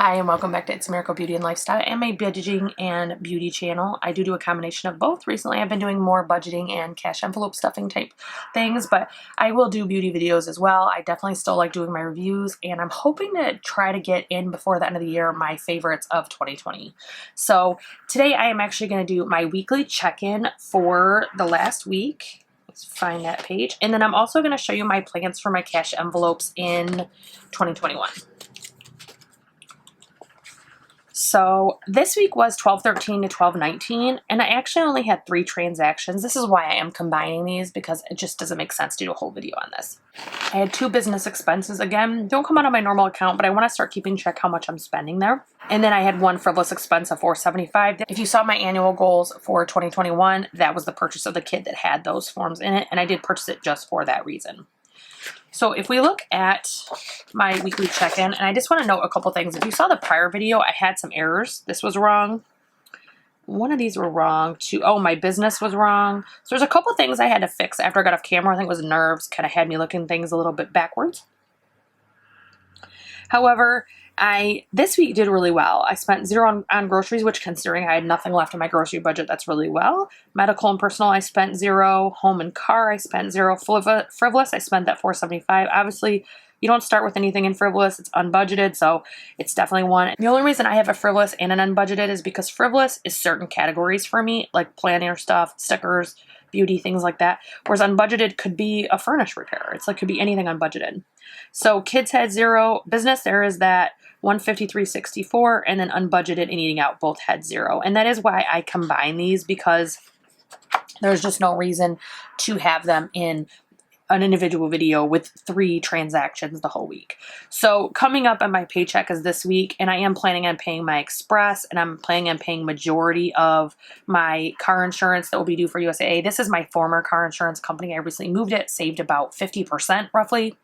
Hi and welcome back to It's a Miracle Beauty and Lifestyle and my budgeting and beauty channel. I do a combination of both. Recently I've been doing more budgeting and cash envelope stuffing type things, but I will do beauty videos as well. I definitely still like doing my reviews, and I'm hoping to try to get in before the end of the year my favorites of 2020. So today I am actually going to do my weekly check-in for the last week. Let's find that page. And then I'm also going to show you my plans for my cash envelopes in 2021. So this week was 12/13 to 12/19, and I actually only had 3 transactions. This is why I am combining these, because it just doesn't make sense to do a whole video on this. I had 2 business expenses. Again, don't come out of my normal account, but I want to start keeping track how much I'm spending there. And then I had 1 frivolous expense of $475. If you saw my annual goals for 2021, that was the purchase of the kit that had those forms in it, and I did purchase it just for that reason. So if we look at my weekly check-in, and I just want to note a couple things. If you saw the prior video, I had some errors. This was wrong. One of these were wrong too. Oh, my business was wrong. So there's a couple things I had to fix after I got off camera. I think it was nerves, kind of had me looking things a little bit backwards. However, this week did really well. I spent 0 on groceries, which, considering I had nothing left in my grocery budget, that's really well. Medical and personal, I spent 0. Home and car, I spent 0. Frivolous, I spent that $475. Obviously, you don't start with anything in frivolous. It's unbudgeted, so it's definitely one. The only reason I have a frivolous and an unbudgeted is because frivolous is certain categories for me, like planner stuff, stickers, beauty, things like that. Whereas unbudgeted could be a furnace repair. It's like could be anything unbudgeted. So kids had 0. Business, there is that $153.64, and then unbudgeted and eating out both had 0. And that is why I combine these, because there's just no reason to have them in an individual video with 3 transactions the whole week. So coming up on my paycheck is this week, and I am planning on paying my express, and I'm planning on paying majority of my car insurance that will be due for USAA. This is my former car insurance company. I recently moved it, saved about 50% roughly.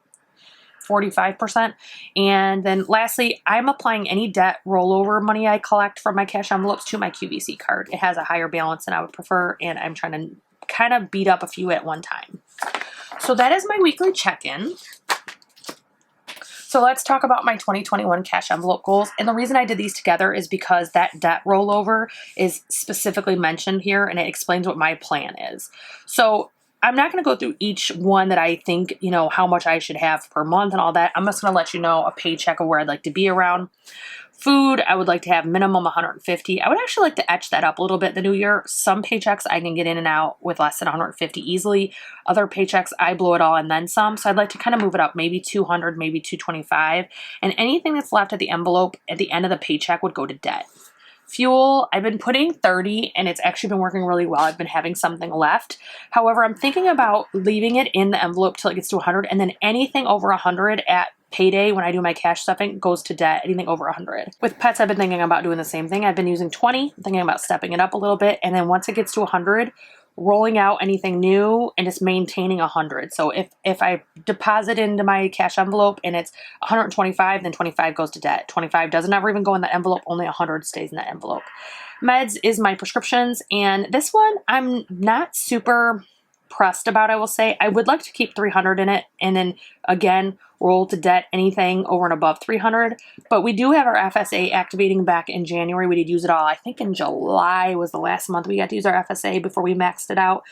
45%. And then lastly, I'm applying any debt rollover money I collect from my cash envelopes to my QVC card. It has a higher balance than I would prefer, and I'm trying to kind of beat up a few at one time. So that is my weekly check-in. So let's talk about my 2021 cash envelope goals. And the reason I did these together is because that debt rollover is specifically mentioned here, and it explains what my plan is. So I'm not going to go through each one that I think, how much I should have per month and all that. I'm just going to let you know a paycheck of where I'd like to be around. Food, I would like to have minimum $150. I would actually like to etch that up a little bit the new year. Some paychecks I can get in and out with less than $150 easily. Other paychecks, I blow it all and then some. So I'd like to kind of move it up, maybe $200, maybe $225. And anything that's left at the envelope at the end of the paycheck would go to debt. Fuel, I've been putting 30, and it's actually been working really well. I've been having something left. However, I'm thinking about leaving it in the envelope till it gets to 100, and then anything over 100 at payday when I do my cash stuffing goes to debt, anything over 100. With pets, I've been thinking about doing the same thing. I've been using 20, thinking about stepping it up a little bit, and then once it gets to 100, rolling out anything new and just maintaining 100. So if I deposit into my cash envelope and it's 125, then 25 goes to debt. 25 doesn't ever even go in the envelope, only 100 stays in that envelope. Meds is my prescriptions, and this one I'm not super pressed about, I will say. I would like to keep 300 in it, and then again roll to debt anything over and above 300. But we do have our FSA activating back in January. We did use it all. I think in July was the last month we got to use our FSA before we maxed it out.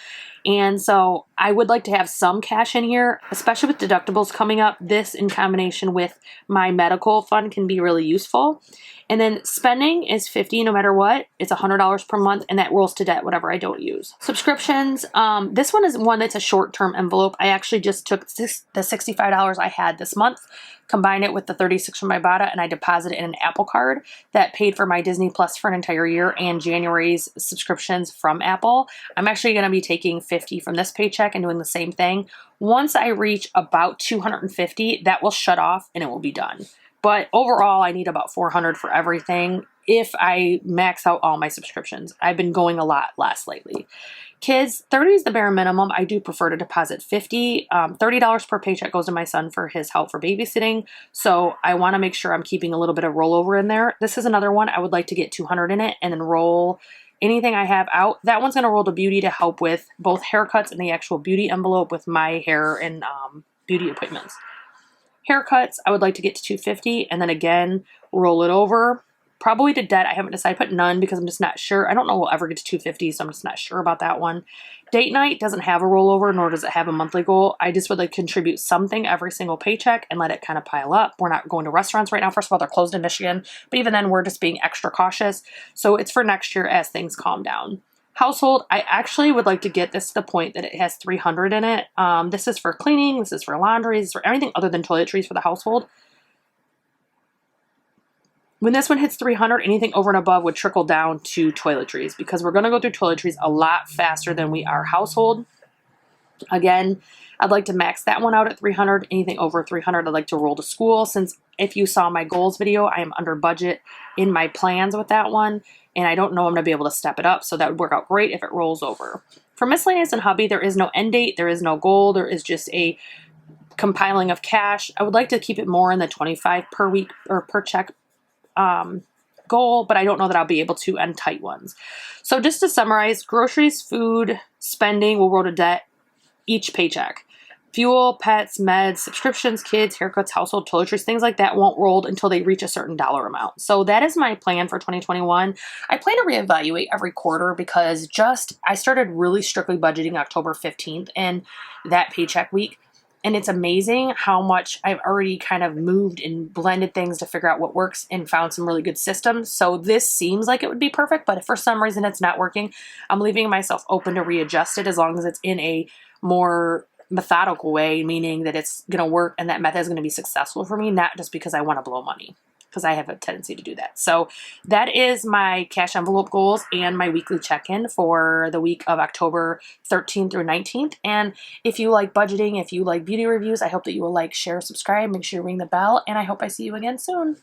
And so I would like to have some cash in here, especially with deductibles coming up. This in combination with my medical fund can be really useful. And then spending is $50 no matter what. It's $100 per month, and that rolls to debt whatever I don't use. Subscriptions, this one is one that's a short-term envelope. I actually just took the $65 I had this month, combined it with the $36 from Ibotta, and I deposited in an Apple card that paid for my Disney Plus for an entire year and January's subscriptions from Apple. I'm actually going to be taking $50 from this paycheck and doing the same thing. Once I reach about $250, that will shut off and it will be done. But overall, I need about $400 for everything if I max out all my subscriptions. I've been going a lot less lately. Kids, 30 is the bare minimum. I do prefer to deposit 50. $30 per paycheck goes to my son for his help for babysitting. So I want to make sure I'm keeping a little bit of rollover in there. This is another one. I would like to get 200 in it and then roll anything I have out. That one's going to roll to beauty to help with both haircuts and the actual beauty envelope with my hair and beauty appointments. Haircuts, I would like to get to $250, and then again, roll it over. Probably to debt. I haven't decided. Put none because I'm just not sure. I don't know we'll ever get to 250, so I'm just not sure about that one. Date night doesn't have a rollover, nor does it have a monthly goal. I just would like contribute something every single paycheck and let it kind of pile up. We're not going to restaurants right now. First of all, they're closed in Michigan, but even then we're just being extra cautious. So it's for next year as things calm down. Household, I actually would like to get this to the point that it has 300 in it. This is for cleaning. This is for laundry. This is for everything other than toiletries for the household. When this one hits 300, anything over and above would trickle down to toiletries because we're going to go through toiletries a lot faster than we are household. Again, I'd like to max that one out at 300. Anything over 300, I'd like to roll to school. Since if you saw my goals video, I am under budget in my plans with that one. And I don't know I'm going to be able to step it up. So that would work out great if it rolls over. For miscellaneous and hubby, there is no end date. There is no goal. There is just a compiling of cash. I would like to keep it more in the 25 per week or per check goal, but I don't know that I'll be able to end tight ones. So just to summarize, groceries, food, spending will roll to debt each paycheck. Fuel, pets, meds, subscriptions, kids, haircuts, household, toiletries, things like that won't roll until they reach a certain dollar amount. So that is my plan for 2021. I plan to reevaluate every quarter because I started really strictly budgeting October 15th and that paycheck week. And it's amazing how much I've already kind of moved and blended things to figure out what works and found some really good systems. So this seems like it would be perfect, but if for some reason it's not working, I'm leaving myself open to readjust it as long as it's in a more methodical way, meaning that it's going to work and that method is going to be successful for me, not just because I want to blow money, because I have a tendency to do that. So that is my cash envelope goals and my weekly check-in for the week of October 13th through 19th. And if you like budgeting, if you like beauty reviews, I hope that you will like, share, subscribe, make sure you ring the bell, and I hope I see you again soon.